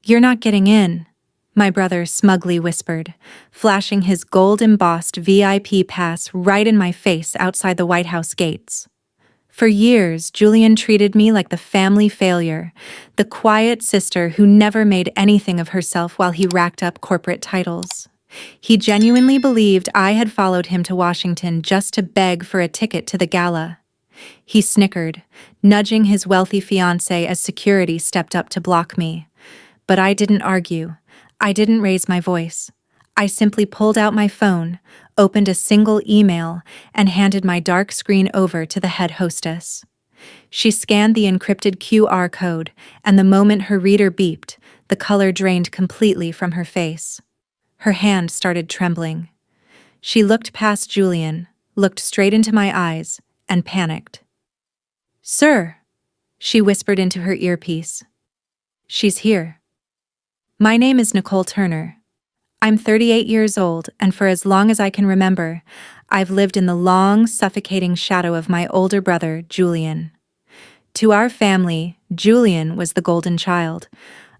"You're not getting in," my brother smugly whispered, flashing his gold-embossed VIP pass right in my face outside the White House gates. For years, Julian treated me like the family failure, the quiet sister who never made anything of herself while he racked up corporate titles. He genuinely believed I had followed him to Washington just to beg for a ticket to the gala. He snickered, nudging his wealthy fiancée as security stepped up to block me. But I didn't argue. I didn't raise my voice. I simply pulled out my phone, opened a single email, and handed my dark screen over to the head hostess. She scanned the encrypted QR code, and the moment her reader beeped, the color drained completely from her face. Her hand started trembling. She looked past Julian, looked straight into my eyes, and panicked. "Sir," she whispered into her earpiece. "She's here." My name is Nicole Turner. I'm 38 years old, and for as long as I can remember, I've lived in the long, suffocating shadow of my older brother, Julian. To our family, Julian was the golden child,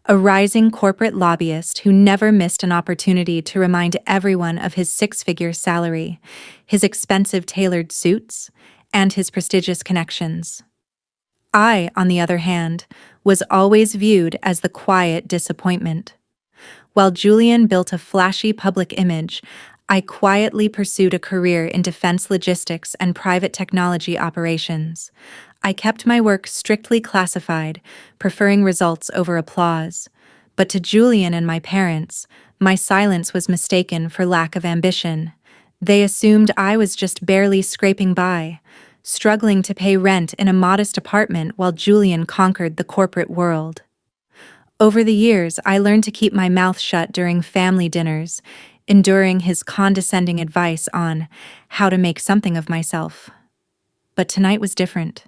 a rising corporate lobbyist who never missed an opportunity to remind everyone of his six-figure salary, his expensive tailored suits, and his prestigious connections. I, on the other hand, was always viewed as the quiet disappointment. While Julian built a flashy public image, I quietly pursued a career in defense logistics and private technology operations. I kept my work strictly classified, preferring results over applause. But to Julian and my parents, my silence was mistaken for lack of ambition. They assumed I was just barely scraping by, struggling to pay rent in a modest apartment while Julian conquered the corporate world. Over the years, I learned to keep my mouth shut during family dinners, enduring his condescending advice on how to make something of myself. But tonight was different.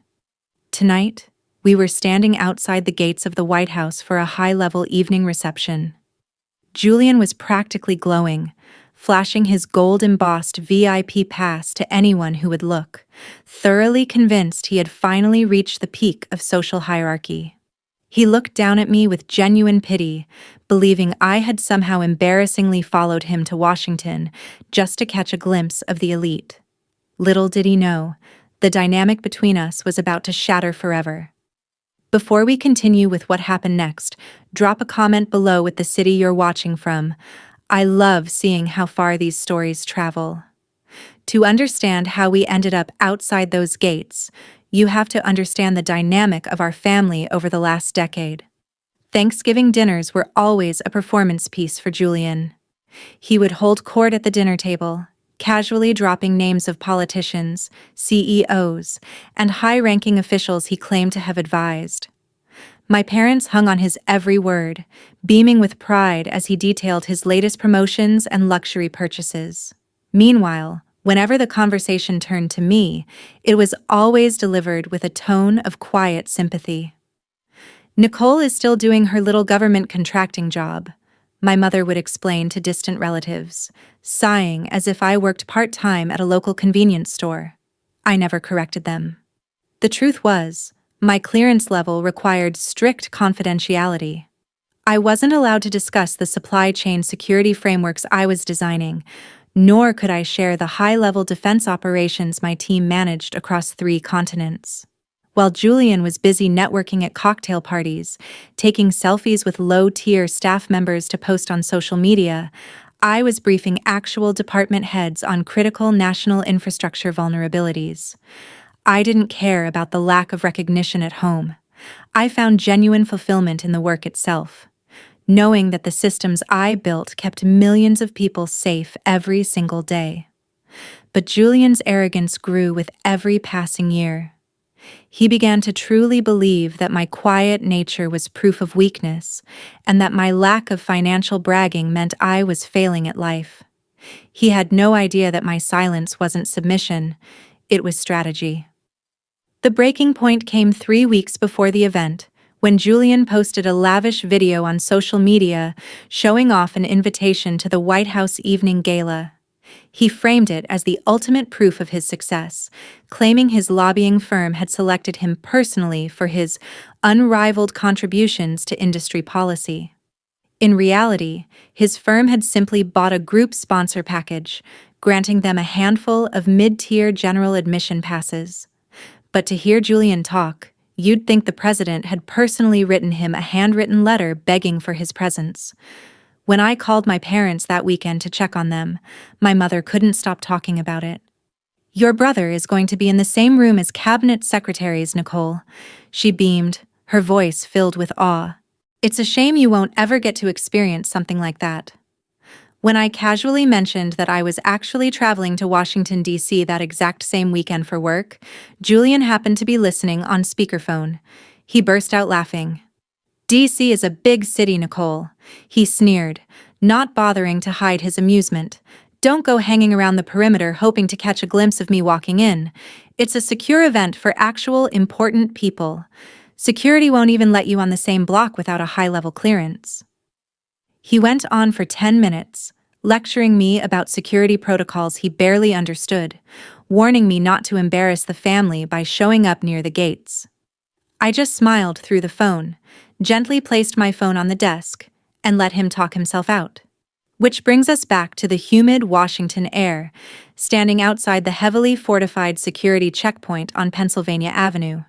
Tonight, we were standing outside the gates of the White House for a high-level evening reception. Julian was practically glowing, flashing his gold-embossed VIP pass to anyone who would look, thoroughly convinced he had finally reached the peak of social hierarchy. He looked down at me with genuine pity, believing I had somehow embarrassingly followed him to Washington just to catch a glimpse of the elite. Little did he know, the dynamic between us was about to shatter forever. Before we continue with what happened next, drop a comment below with the city you're watching from. I love seeing how far these stories travel. To understand how we ended up outside those gates, you have to understand the dynamic of our family over the last decade. Thanksgiving dinners were always a performance piece for Julian. He would hold court at the dinner table, casually dropping names of politicians, CEOs, and high-ranking officials he claimed to have advised. My parents hung on his every word, beaming with pride as he detailed his latest promotions and luxury purchases. Meanwhile, whenever the conversation turned to me, it was always delivered with a tone of quiet sympathy. "Nicole is still doing her little government contracting job," my mother would explain to distant relatives, sighing as if I worked part-time at a local convenience store. I never corrected them. The truth was, my clearance level required strict confidentiality. I wasn't allowed to discuss the supply chain security frameworks I was designing, nor could I share the high-level defense operations my team managed across 3 continents. While Julian was busy networking at cocktail parties, taking selfies with low-tier staff members to post on social media, I was briefing actual department heads on critical national infrastructure vulnerabilities. I didn't care about the lack of recognition at home. I found genuine fulfillment in the work itself, knowing that the systems I built kept millions of people safe every single day. But Julian's arrogance grew with every passing year. He began to truly believe that my quiet nature was proof of weakness, and that my lack of financial bragging meant I was failing at life. He had no idea that my silence wasn't submission, it was strategy. The breaking point came 3 weeks before the event, when Julian posted a lavish video on social media showing off an invitation to the White House Evening Gala. He framed it as the ultimate proof of his success, claiming his lobbying firm had selected him personally for his unrivaled contributions to industry policy. In reality, his firm had simply bought a group sponsor package, granting them a handful of mid-tier general admission passes. But to hear Julian talk, you'd think the president had personally written him a handwritten letter begging for his presence. When I called my parents that weekend to check on them, my mother couldn't stop talking about it. "Your brother is going to be in the same room as cabinet secretaries, Nicole." She beamed, her voice filled with awe. "It's a shame you won't ever get to experience something like that." When I casually mentioned that I was actually traveling to Washington, D.C. that exact same weekend for work, Julian happened to be listening on speakerphone. He burst out laughing. "D.C. is a big city, Nicole," he sneered, not bothering to hide his amusement. "Don't go hanging around the perimeter hoping to catch a glimpse of me walking in. It's a secure event for actual important people. Security won't even let you on the same block without a high-level clearance." He went on for 10 minutes, lecturing me about security protocols he barely understood, warning me not to embarrass the family by showing up near the gates. I just smiled through the phone, gently placed my phone on the desk, and let him talk himself out. Which brings us back to the humid Washington air, standing outside the heavily fortified security checkpoint on Pennsylvania Avenue.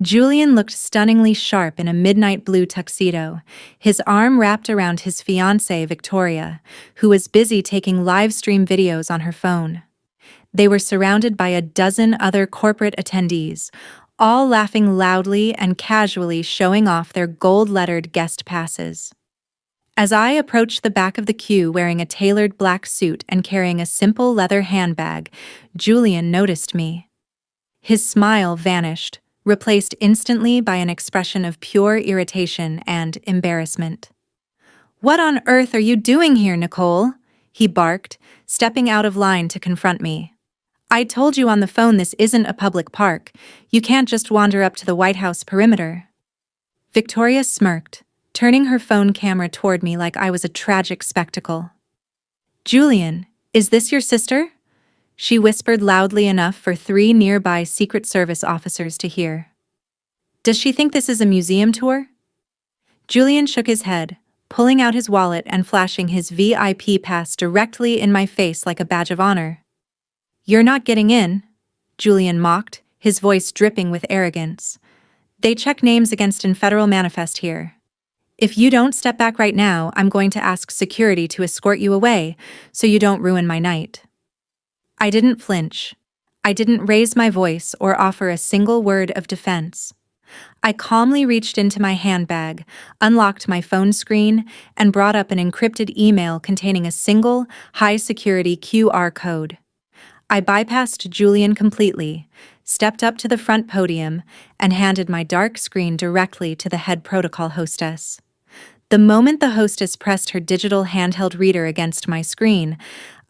Julian looked stunningly sharp in a midnight blue tuxedo, his arm wrapped around his fiancée, Victoria, who was busy taking live stream videos on her phone. They were surrounded by a dozen other corporate attendees, all laughing loudly and casually showing off their gold-lettered guest passes. As I approached the back of the queue wearing a tailored black suit and carrying a simple leather handbag, Julian noticed me. His smile vanished, replaced instantly by an expression of pure irritation and embarrassment. "What on earth are you doing here, Nicole?" he barked, stepping out of line to confront me. "I told you on the phone this isn't a public park. You can't just wander up to the White House perimeter." Victoria smirked, turning her phone camera toward me like I was a tragic spectacle. "Julian, is this your sister?" she whispered loudly enough for 3 nearby Secret Service officers to hear. "Does she think this is a museum tour?" Julian shook his head, pulling out his wallet and flashing his VIP pass directly in my face like a badge of honor. "You're not getting in," Julian mocked, his voice dripping with arrogance. "They check names against in federal manifest here. If you don't step back right now, I'm going to ask security to escort you away so you don't ruin my night." I didn't flinch. I didn't raise my voice or offer a single word of defense. I calmly reached into my handbag, unlocked my phone screen, and brought up an encrypted email containing a single, high-security QR code. I bypassed Julian completely, stepped up to the front podium, and handed my dark screen directly to the head protocol hostess. The moment the hostess pressed her digital handheld reader against my screen,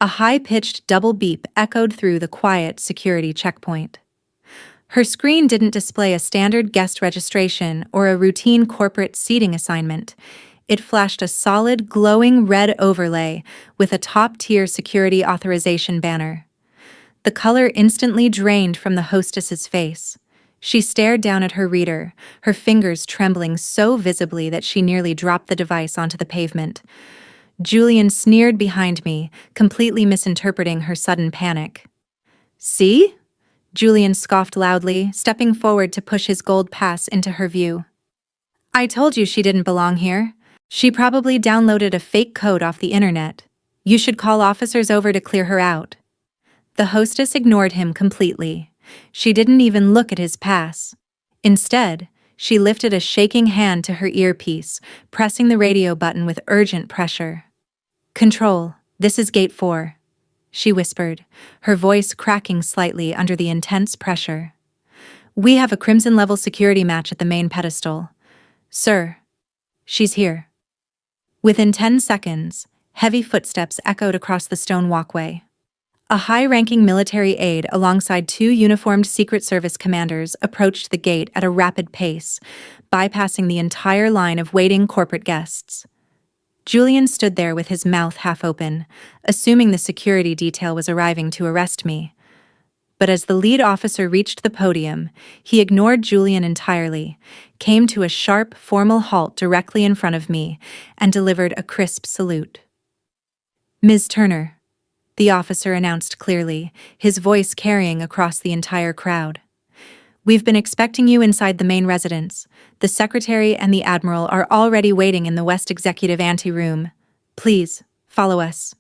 a high-pitched double beep echoed through the quiet security checkpoint. Her screen didn't display a standard guest registration or a routine corporate seating assignment. It flashed a solid, glowing red overlay with a top-tier security authorization banner. The color instantly drained from the hostess's face. She stared down at her reader, her fingers trembling so visibly that she nearly dropped the device onto the pavement. Julian sneered behind me, completely misinterpreting her sudden panic. "See?" Julian scoffed loudly, stepping forward to push his gold pass into her view. "I told you she didn't belong here. She probably downloaded a fake code off the internet. You should call officers over to clear her out." The hostess ignored him completely. She didn't even look at his pass. Instead, she lifted a shaking hand to her earpiece, pressing the radio button with urgent pressure. "Control, this is Gate 4, she whispered, her voice cracking slightly under the intense pressure. "We have a Crimson-level security match at the main pedestal. Sir, she's here." Within 10 seconds, heavy footsteps echoed across the stone walkway. A high-ranking military aide alongside 2 uniformed Secret Service commanders approached the gate at a rapid pace, bypassing the entire line of waiting corporate guests. Julian stood there with his mouth half open, assuming the security detail was arriving to arrest me. But as the lead officer reached the podium, he ignored Julian entirely, came to a sharp, formal halt directly in front of me, and delivered a crisp salute. "Ms. Turner," the officer announced clearly, his voice carrying across the entire crowd. "We've been expecting you inside the main residence. The secretary and the admiral are already waiting in the West Executive Anteroom. Please, follow us."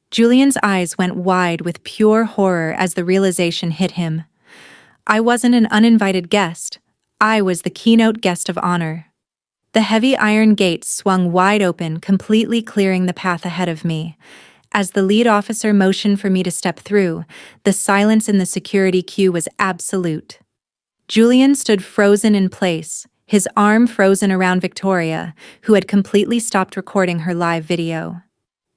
Julian's eyes went wide with pure horror as the realization hit him. I wasn't an uninvited guest. I was the keynote guest of honor. The heavy iron gates swung wide open, completely clearing the path ahead of me. As the lead officer motioned for me to step through, the silence in the security queue was absolute. Julian stood frozen in place, his arm frozen around Victoria, who had completely stopped recording her live video.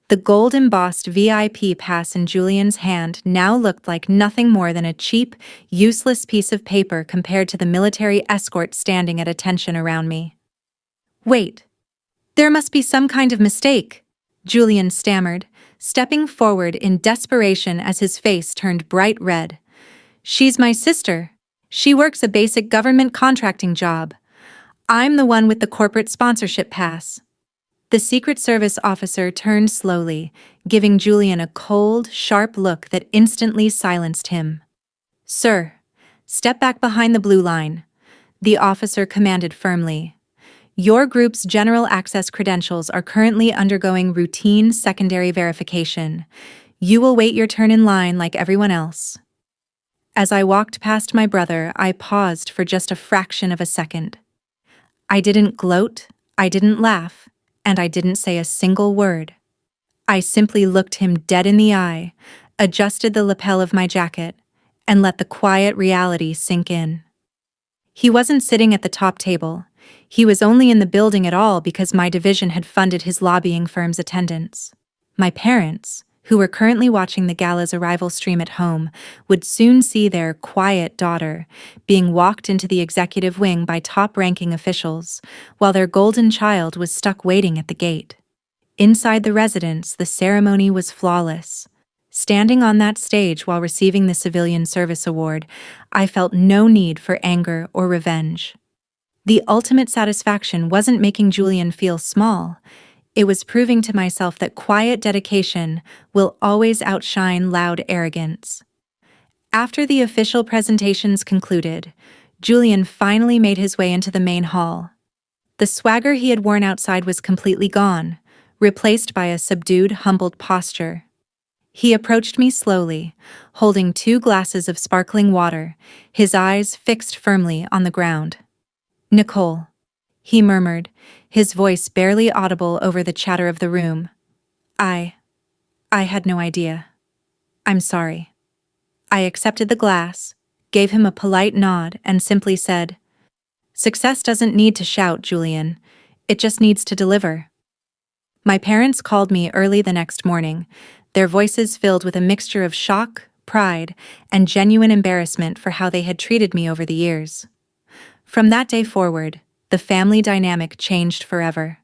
The gold-embossed VIP pass in Julian's hand now looked like nothing more than a cheap, useless piece of paper compared to the military escort standing at attention around me. "Wait. There must be some kind of mistake," Julian stammered, stepping forward in desperation as his face turned bright red. "She's my sister. She works a basic government contracting job. I'm the one with the corporate sponsorship pass." The Secret Service officer turned slowly, giving Julian a cold, sharp look that instantly silenced him. "Sir, step back behind the blue line," the officer commanded firmly. "Your group's general access credentials are currently undergoing routine secondary verification. You will wait your turn in line like everyone else." As I walked past my brother, I paused for just a fraction of a second. I didn't gloat, I didn't laugh, and I didn't say a single word. I simply looked him dead in the eye, adjusted the lapel of my jacket, and let the quiet reality sink in. He wasn't sitting at the top table. He was only in the building at all because my division had funded his lobbying firm's attendance. My parents, who were currently watching the gala's arrival stream at home, would soon see their quiet daughter being walked into the executive wing by top-ranking officials, while their golden child was stuck waiting at the gate. Inside the residence, the ceremony was flawless. Standing on that stage while receiving the Civilian Service Award, I felt no need for anger or revenge. The ultimate satisfaction wasn't making Julian feel small. It was proving to myself that quiet dedication will always outshine loud arrogance. After the official presentations concluded, Julian finally made his way into the main hall. The swagger he had worn outside was completely gone, replaced by a subdued, humbled posture. He approached me slowly, holding 2 glasses of sparkling water, his eyes fixed firmly on the ground. "Nicole," he murmured, his voice barely audible over the chatter of the room. I had no idea. I'm sorry." I accepted the glass, gave him a polite nod, and simply said, "Success doesn't need to shout, Julian. It just needs to deliver." My parents called me early the next morning, their voices filled with a mixture of shock, pride, and genuine embarrassment for how they had treated me over the years. From that day forward, the family dynamic changed forever.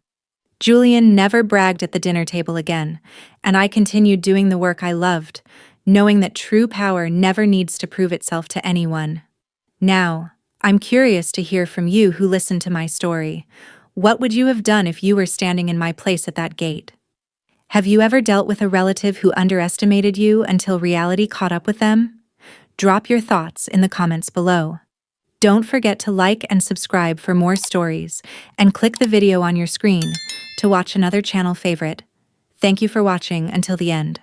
Julian never bragged at the dinner table again, and I continued doing the work I loved, knowing that true power never needs to prove itself to anyone. Now, I'm curious to hear from you who listened to my story. What would you have done if you were standing in my place at that gate? Have you ever dealt with a relative who underestimated you until reality caught up with them? Drop your thoughts in the comments below. Don't forget to like and subscribe for more stories, and click the video on your screen to watch another channel favorite. Thank you for watching until the end.